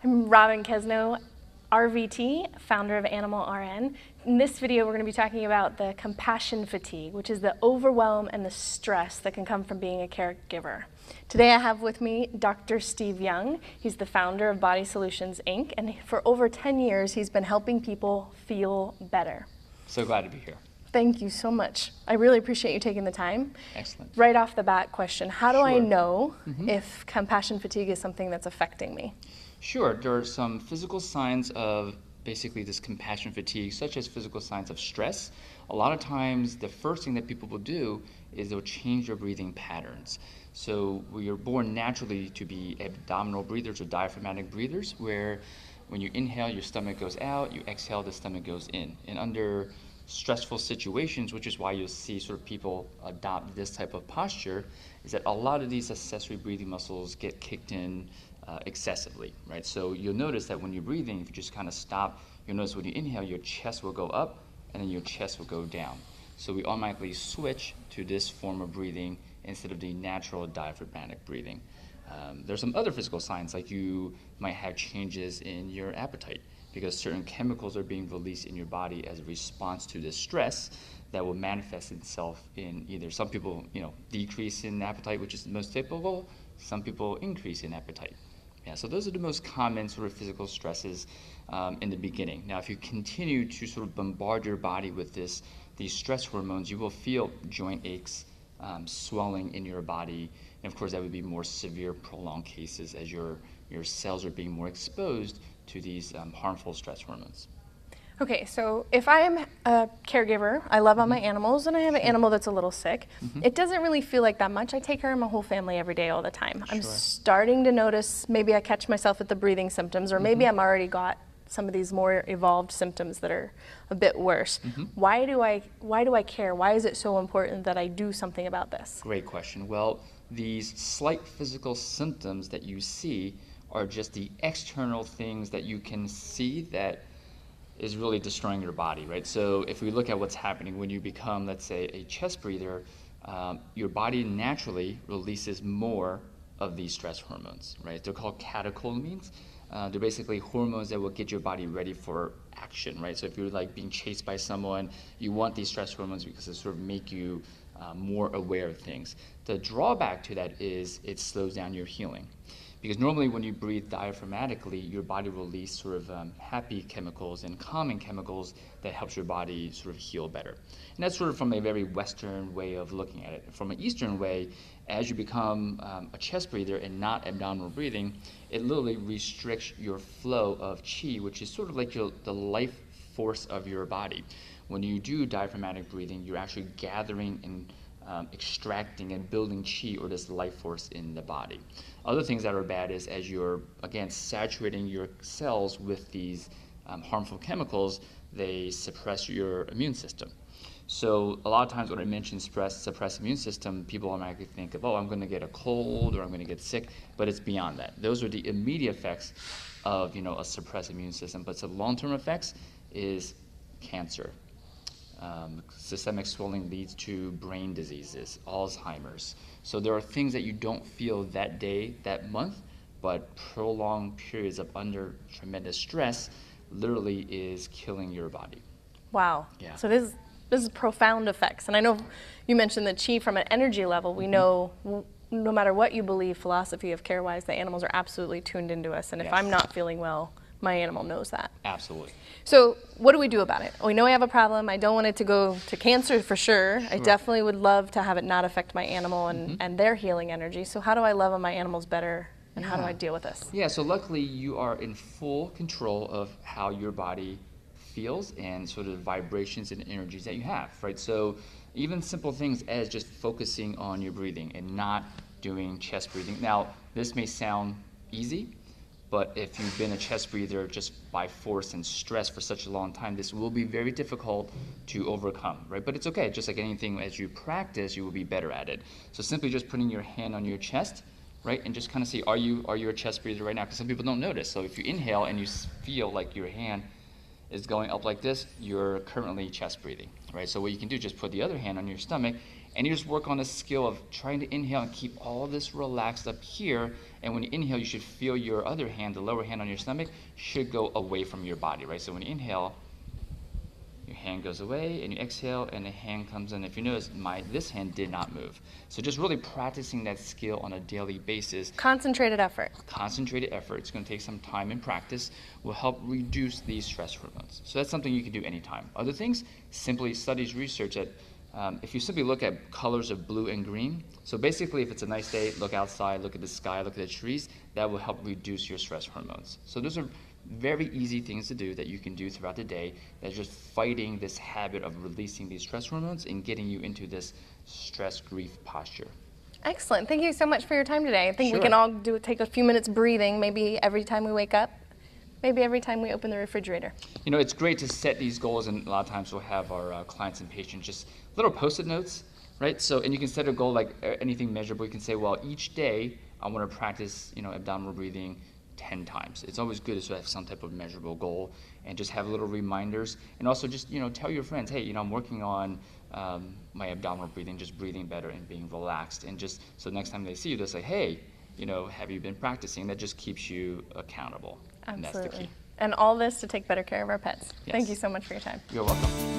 I'm Robyn Kesnow, RVT, founder of Animal RN. In this video, we're going to be talking about the compassion fatigue, which is the overwhelm and the stress that can come from being a caregiver. Today I have with me Dr. Steve Young. He's the founder of Body Solutions, Inc., and for over 10 years, he's been helping people feel better. So glad to be here. Thank you so much. I really appreciate you taking the time. Excellent. Right off the bat question, how do I Sure. know if compassion fatigue is something that's affecting me? Sure, there are some physical signs of basically this compassion fatigue, such as physical signs of stress. A lot of times, the first thing that people will do is they'll change their breathing patterns. So we are born naturally to be abdominal breathers or diaphragmatic breathers, where when you inhale, your stomach goes out, you exhale, the stomach goes in. And under stressful situations, which is why you'll see sort of people adopt this type of posture, is that a lot of these accessory breathing muscles get kicked in excessively, right? So you'll notice that when you're breathing, if you just kind of stop, you'll notice when you inhale, your chest will go up and then your chest will go down. So we automatically switch to this form of breathing instead of the natural diaphragmatic breathing. There's some other physical signs, like you might have changes in your appetite because certain chemicals are being released in your body as a response to this stress that will manifest itself in either some people, decrease in appetite, which is the most typical, some people increase in appetite. Yeah, so those are the most common sort of physical stresses in the beginning. Now, if you continue to sort of bombard your body with these stress hormones, you will feel joint aches, swelling in your body, and of course that would be more severe, prolonged cases as your cells are being more exposed to these harmful stress hormones. Okay, so if I'm a caregiver, I love all my animals, and I have an animal that's a little sick, it doesn't really feel like that much. I take care of my whole family every day, all the time. I'm starting to notice, maybe I catch myself at the breathing symptoms, or maybe I'm already got some of these more evolved symptoms that are a bit worse. Why do I care? Why is it so important that I do something about this? Great question. Well, these slight physical symptoms that you see are just the external things that you can see that is really destroying your body, right? So if we look at what's happening when you become, let's say, a chest breather, your body naturally releases more of these stress hormones, right? They're called catecholamines. They're basically hormones that will get your body ready for action, right? So if you're like being chased by someone, you want these stress hormones because they sort of make you more aware of things. The drawback to that is it slows down your healing. Because normally when you breathe diaphragmatically, your body will release sort of happy chemicals and calming chemicals that helps your body sort of heal better. And that's sort of from a very Western way of looking at it. From an Eastern way, as you become a chest breather and not abdominal breathing, it literally restricts your flow of qi, which is sort of like the life force of your body. When you do diaphragmatic breathing, you're actually gathering and extracting and building qi, or this life force in the body. Other things that are bad is as you're, again, saturating your cells with these harmful chemicals, they suppress your immune system. So a lot of times when I mention suppressed immune system, people automatically think of, I'm going to get a cold or I'm going to get sick, but it's beyond that. Those are the immediate effects of a suppressed immune system, but the long-term effects is cancer. Systemic swelling leads to brain diseases, Alzheimer's. So there are things that you don't feel that day, that month, but prolonged periods of under tremendous stress literally is killing your body. Wow. Yeah. So this is profound effects. And I know you mentioned the qi from an energy level. We know no matter what you believe, philosophy of care-wise, the animals are absolutely tuned into us. And if I'm not feeling well, my animal knows that. Absolutely. So what do we do about it? We know I have a problem. I don't want it to go to cancer for sure. I definitely would love to have it not affect my animal and their healing energy. So how do I love on my animals better, and how do I deal with this? Yeah, so luckily you are in full control of how your body feels and sort of vibrations and energies that you have, right? So even simple things as just focusing on your breathing and not doing chest breathing. Now, this may sound easy, but if you've been a chest breather just by force and stress for such a long time, this will be very difficult to overcome, right? But it's okay. Just like anything, as you practice, you will be better at it. So simply just putting your hand on your chest, right, and just kind of see, are you a chest breather right now? Because some people don't notice. So if you inhale and you feel like your hand is going up like this, you're currently chest breathing, right? So what you can do, just put the other hand on your stomach And you just work on the skill of trying to inhale and keep all this relaxed up here. And when you inhale, you should feel your other hand, the lower hand on your stomach, should go away from your body, right? So when you inhale, your hand goes away, and you exhale, and the hand comes in. If you notice, this hand did not move. So just really practicing that skill on a daily basis. Concentrated effort. Concentrated effort. It's going to take some time and practice. Will help reduce these stress hormones. So that's something you can do anytime. Other things, simply studies research that if you simply look at colors of blue and green, so basically if it's a nice day, look outside, look at the sky, look at the trees, that will help reduce your stress hormones. So those are very easy things to do that you can do throughout the day that's just fighting this habit of releasing these stress hormones and getting you into this stress grief posture. Excellent. Thank you so much for your time today. I think we Sure. can all take a few minutes breathing, maybe every time we wake up, maybe every time we open the refrigerator. You know, it's great to set these goals, and a lot of times we'll have our clients and patients just little post-it notes, right? So, and you can set a goal like anything measurable. You can say, well, each day I want to practice, abdominal breathing 10 times. It's always good to have some type of measurable goal and just have little reminders. And also just, tell your friends, hey, I'm working on my abdominal breathing, just breathing better and being relaxed. And just so next time they see you, they'll say, hey, have you been practicing? That just keeps you accountable. Absolutely. And that's the key. And all this to take better care of our pets. Yes. Thank you so much for your time. You're welcome.